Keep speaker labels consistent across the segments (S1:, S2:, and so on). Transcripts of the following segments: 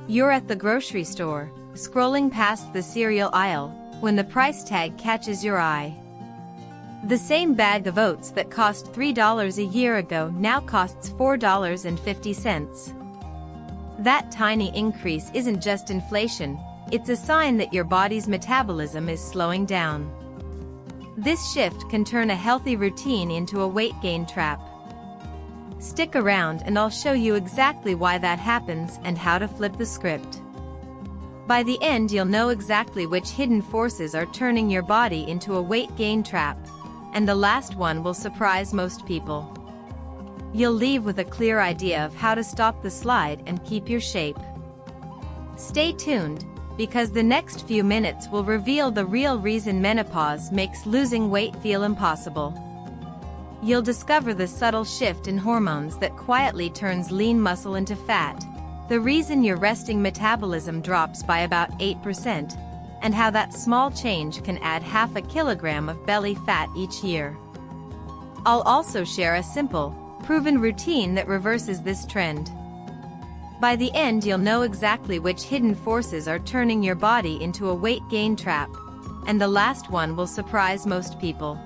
S1: You're at the grocery store, scrolling past the cereal aisle, when the price tag catches your eye. The same bag of oats that cost $3 a year ago now costs $4.50. That tiny increase isn't just inflation, it's a sign that your body's metabolism is slowing down. This shift can turn a healthy routine into a weight gain trap. Stick around and I'll show you exactly why that happens and how to flip the script. By the end, you'll know exactly which hidden forces are turning your body into a weight gain trap, and the last one will surprise most people. You'll leave with a clear idea of how to stop the slide and keep your shape. Stay tuned, because the next few minutes will reveal the real reason menopause makes losing weight feel impossible. You'll discover the subtle shift in hormones that quietly turns lean muscle into fat, the reason your resting metabolism drops by about 8%, and how that small change can add half a kilogram of belly fat each year. I'll also share a simple, proven routine that reverses this trend. By the end, you'll know exactly which hidden forces are turning your body into a weight gain trap, and the last one will surprise most people.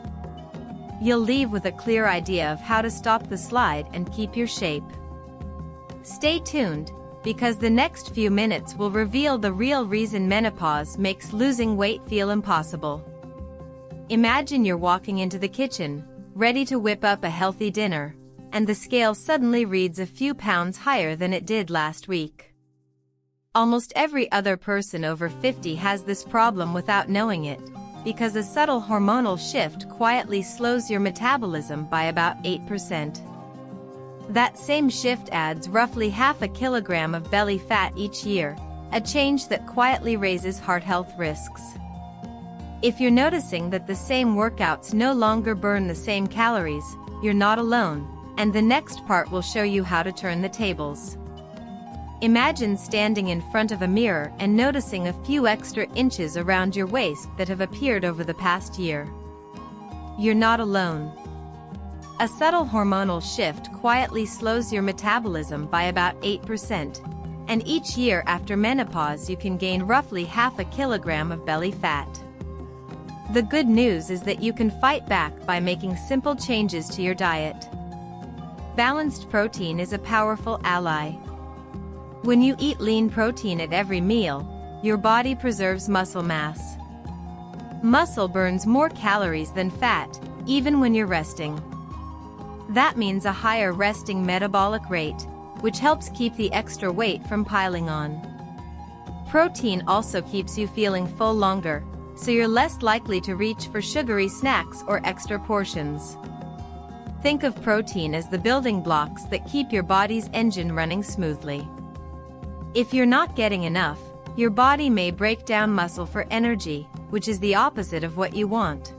S1: You'll leave with a clear idea of how to stop the slide and keep your shape. Stay tuned, because the next few minutes will reveal the real reason menopause makes losing weight feel impossible. Imagine you're walking into the kitchen, ready to whip up a healthy dinner, and the scale suddenly reads a few pounds higher than it did last week. Almost every other person over 50 has this problem without knowing it, because a subtle hormonal shift quietly slows your metabolism by about 8%. That same shift adds roughly half a kilogram of belly fat each year, a change that quietly raises heart health risks. If you're noticing that the same workouts no longer burn the same calories, you're not alone, and the next part will show you how to turn the tables. Imagine standing in front of a mirror and noticing a few extra inches around your waist that have appeared over the past year. You're not alone. A subtle hormonal shift quietly slows your metabolism by about 8%, and each year after menopause you can gain roughly half a kilogram of belly fat. The good news is that you can fight back by making simple changes to your diet. Balanced protein is a powerful ally. When you eat lean protein at every meal, your body preserves muscle mass. Muscle burns more calories than fat, even when you're resting. That means a higher resting metabolic rate, which helps keep the extra weight from piling on. Protein also keeps you feeling full longer, so you're less likely to reach for sugary snacks or extra portions. Think of protein as the building blocks that keep your body's engine running smoothly. If you're not getting enough, your body may break down muscle for energy, which is the opposite of what you want.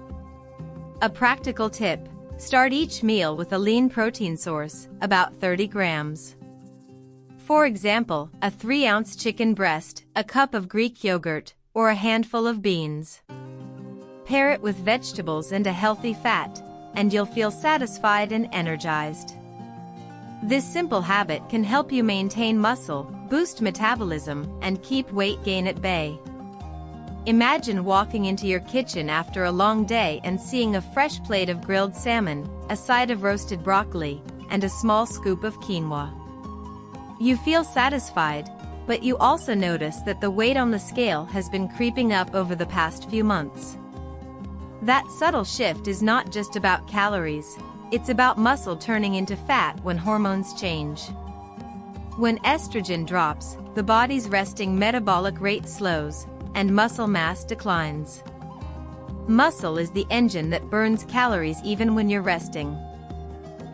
S1: A practical tip: start each meal with a lean protein source, about 30 grams. For example, a 3-ounce chicken breast, a cup of Greek yogurt, or a handful of beans. Pair it with vegetables and a healthy fat, and you'll feel satisfied and energized. This simple habit can help you maintain muscle, boost metabolism, and keep weight gain at bay. Imagine walking into your kitchen after a long day and seeing a fresh plate of grilled salmon, a side of roasted broccoli, and a small scoop of quinoa. You feel satisfied, but you also notice that the weight on the scale has been creeping up over the past few months. That subtle shift is not just about calories, it's about muscle turning into fat when hormones change. When estrogen drops, the body's resting metabolic rate slows, and muscle mass declines. Muscle is the engine that burns calories even when you're resting.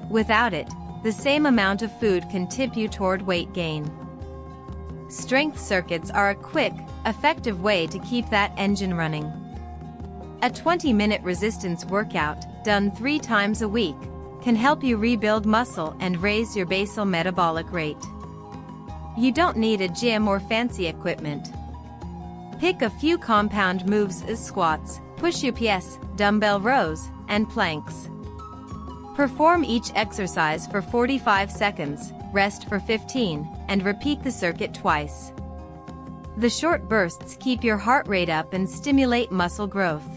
S1: Without it, the same amount of food can tip you toward weight gain. Strength circuits are a quick, effective way to keep that engine running. A 20-minute resistance workout, done 3 times a week, can help you rebuild muscle and raise your basal metabolic rate. You don't need a gym or fancy equipment. Pick a few compound moves as squats, push-ups, dumbbell rows, and planks. Perform each exercise for 45 seconds, rest for 15, and repeat the circuit twice. The short bursts keep your heart rate up and stimulate muscle growth.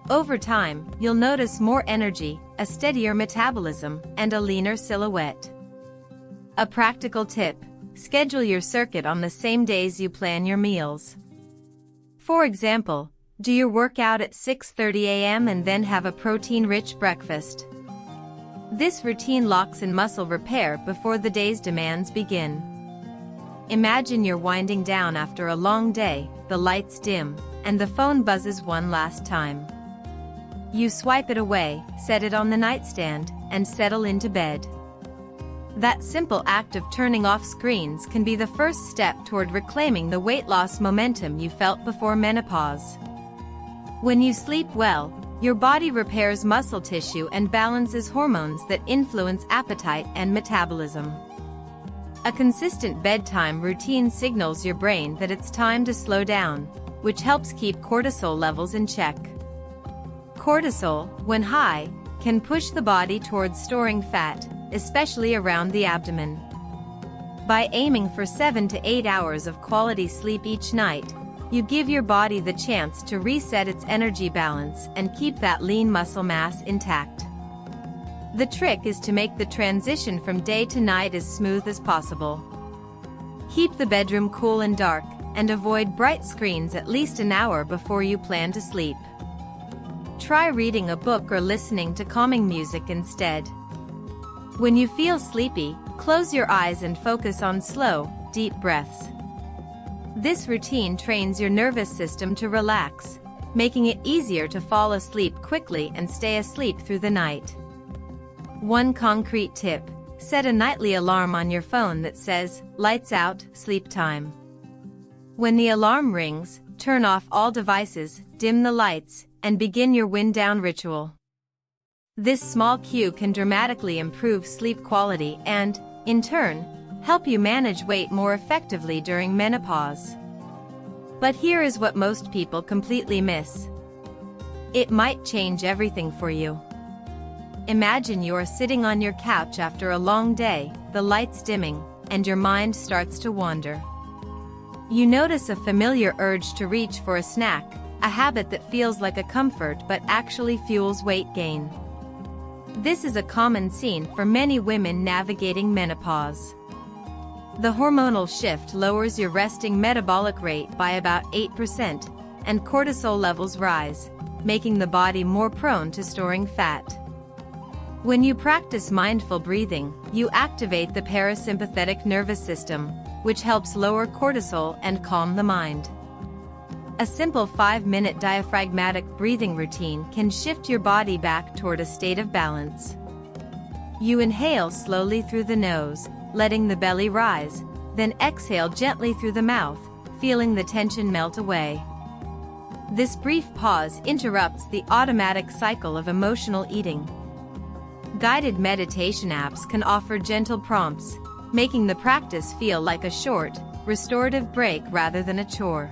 S1: Over time, you'll notice more energy, a steadier metabolism, and a leaner silhouette. A practical tip: schedule your circuit on the same days you plan your meals. For example, do your workout at 6:30 a.m. and then have a protein-rich breakfast. This routine locks in muscle repair before the day's demands begin. Imagine you're winding down after a long day, the lights dim, and the phone buzzes one last time. You swipe it away, set it on the nightstand, and settle into bed. That simple act of turning off screens can be the first step toward reclaiming the weight loss momentum you felt before menopause. When you sleep well, your body repairs muscle tissue and balances hormones that influence appetite and metabolism. A consistent bedtime routine signals your brain that it's time to slow down, which helps keep cortisol levels in check. Cortisol, when high, can push the body towards storing fat, especially around the abdomen. By aiming for 7 to 8 hours of quality sleep each night, you give your body the chance to reset its energy balance and keep that lean muscle mass intact. The trick is to make the transition from day to night as smooth as possible. Keep the bedroom cool and dark, and avoid bright screens at least an hour before you plan to sleep. Try reading a book or listening to calming music instead. When you feel sleepy, close your eyes and focus on slow, deep breaths. This routine trains your nervous system to relax, making it easier to fall asleep quickly and stay asleep through the night. One concrete tip: set a nightly alarm on your phone that says, "Lights out, sleep time." When the alarm rings, turn off all devices, dim the lights, and begin your wind-down ritual. This small cue can dramatically improve sleep quality and, in turn, help you manage weight more effectively during menopause. But here is what most people completely miss. It might change everything for you. Imagine you're sitting on your couch after a long day, the lights dimming, and your mind starts to wander. You notice a familiar urge to reach for a snack, a habit that feels like a comfort but actually fuels weight gain. This is a common scene for many women navigating menopause. The hormonal shift lowers your resting metabolic rate by about 8%, and cortisol levels rise, making the body more prone to storing fat. When you practice mindful breathing, you activate the parasympathetic nervous system, which helps lower cortisol and calm the mind. A simple 5-minute diaphragmatic breathing routine can shift your body back toward a state of balance. You inhale slowly through the nose, letting the belly rise, then exhale gently through the mouth, feeling the tension melt away. This brief pause interrupts the automatic cycle of emotional eating. Guided meditation apps can offer gentle prompts, making the practice feel like a short, restorative break rather than a chore.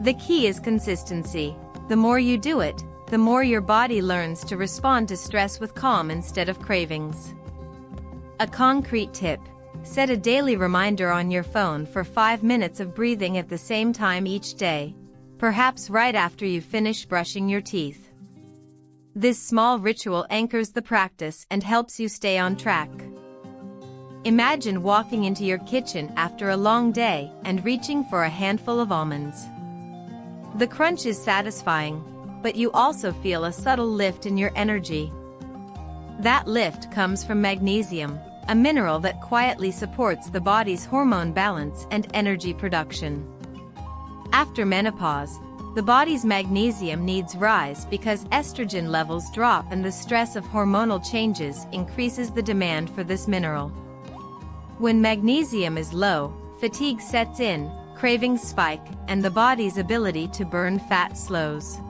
S1: The key is consistency. The more you do it, the more your body learns to respond to stress with calm instead of cravings. A concrete tip: set a daily reminder on your phone for 5 minutes of breathing at the same time each day, perhaps right after you finish brushing your teeth. This small ritual anchors the practice and helps you stay on track. Imagine walking into your kitchen after a long day and reaching for a handful of almonds. The crunch is satisfying, but you also feel a subtle lift in your energy. That lift comes from magnesium, a mineral that quietly supports the body's hormone balance and energy production. After menopause, the body's magnesium needs rise because estrogen levels drop and the stress of hormonal changes increases the demand for this mineral. When magnesium is low, fatigue sets in, cravings spike, and the body's ability to burn fat slows.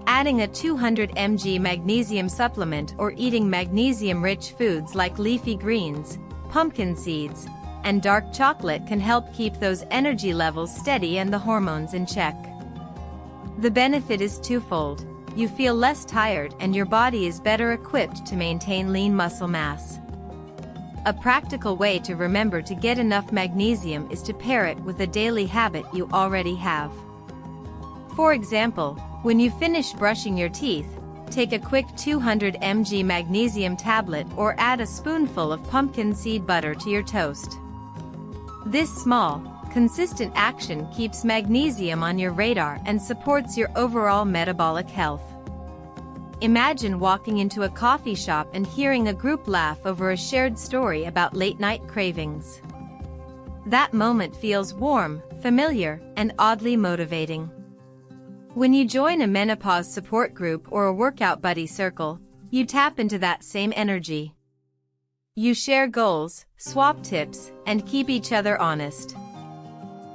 S1: Adding a 200 mg magnesium supplement or eating magnesium-rich foods like leafy greens, pumpkin seeds, and dark chocolate can help keep those energy levels steady and the hormones in check. The benefit is twofold: you feel less tired and your body is better equipped to maintain lean muscle mass. A practical way to remember to get enough magnesium is to pair it with a daily habit you already have. For example, when you finish brushing your teeth, take a quick 200 mg magnesium tablet or add a spoonful of pumpkin seed butter to your toast. This small, consistent action keeps magnesium on your radar and supports your overall metabolic health. Imagine walking into a coffee shop and hearing a group laugh over a shared story about late-night cravings. That moment feels warm, familiar, and oddly motivating. When you join a menopause support group or a workout buddy circle, you tap into that same energy. You share goals, swap tips, and keep each other honest.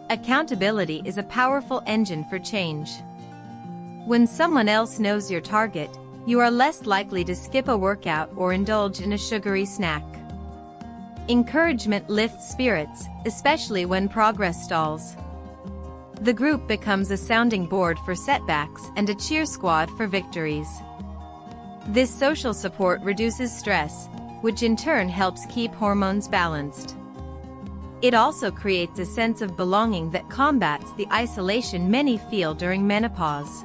S1: Accountability is a powerful engine for change. When someone else knows your target, you are less likely to skip a workout or indulge in a sugary snack. Encouragement lifts spirits, especially when progress stalls. The group becomes a sounding board for setbacks and a cheer squad for victories. This social support reduces stress, which in turn helps keep hormones balanced. It also creates a sense of belonging that combats the isolation many feel during menopause.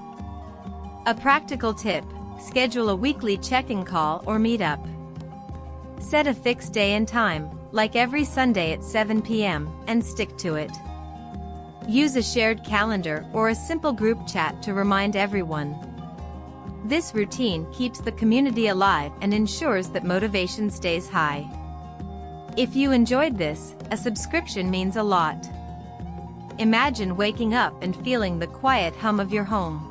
S1: A practical tip: schedule a weekly check-in call or meetup. Set a fixed day and time, like every Sunday at 7 p.m., and stick to it. Use a shared calendar or a simple group chat to remind everyone. This routine keeps the community alive and ensures that motivation stays high. If you enjoyed this, a subscription means a lot. Imagine waking up and feeling the quiet hum of your home.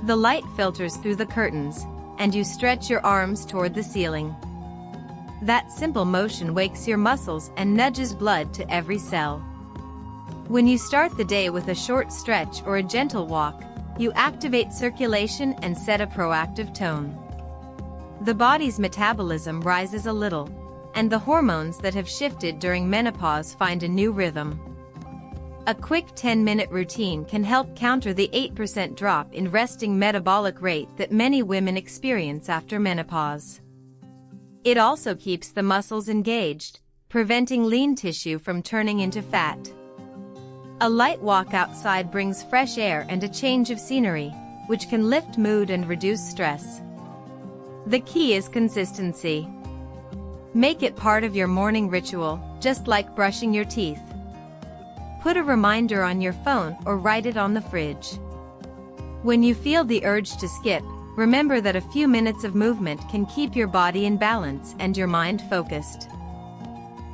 S1: The light filters through the curtains, and you stretch your arms toward the ceiling. That simple motion wakes your muscles and nudges blood to every cell. When you start the day with a short stretch or a gentle walk, you activate circulation and set a proactive tone. The body's metabolism rises a little, and the hormones that have shifted during menopause find a new rhythm. A quick 10-minute routine can help counter the 8% drop in resting metabolic rate that many women experience after menopause. It also keeps the muscles engaged, preventing lean tissue from turning into fat. A light walk outside brings fresh air and a change of scenery, which can lift mood and reduce stress. The key is consistency. Make it part of your morning ritual, just like brushing your teeth. Put a reminder on your phone or write it on the fridge. When you feel the urge to skip, remember that a few minutes of movement can keep your body in balance and your mind focused.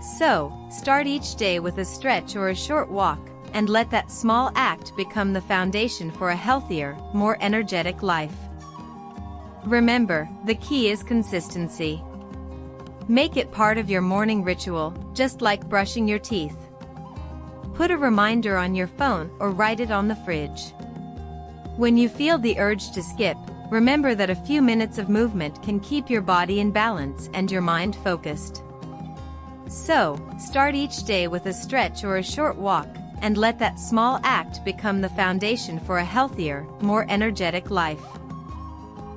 S1: So, start each day with a stretch or a short walk, and let that small act become the foundation for a healthier, more energetic life. Remember, the key is consistency. Make it part of your morning ritual, just like brushing your teeth. Put a reminder on your phone or write it on the fridge. When you feel the urge to skip, remember that a few minutes of movement can keep your body in balance and your mind focused. So, start each day with a stretch or a short walk, and let that small act become the foundation for a healthier, more energetic life.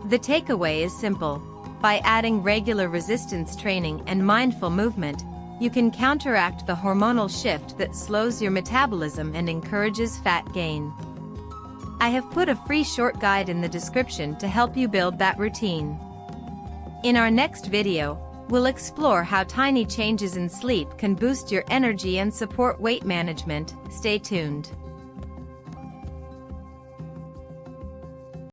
S1: The takeaway is simple. By adding regular resistance training and mindful movement, you can counteract the hormonal shift that slows your metabolism and encourages fat gain. I have put a free short guide in the description to help you build that routine. In our next video, we'll explore how tiny changes in sleep can boost your energy and support weight management. Stay tuned.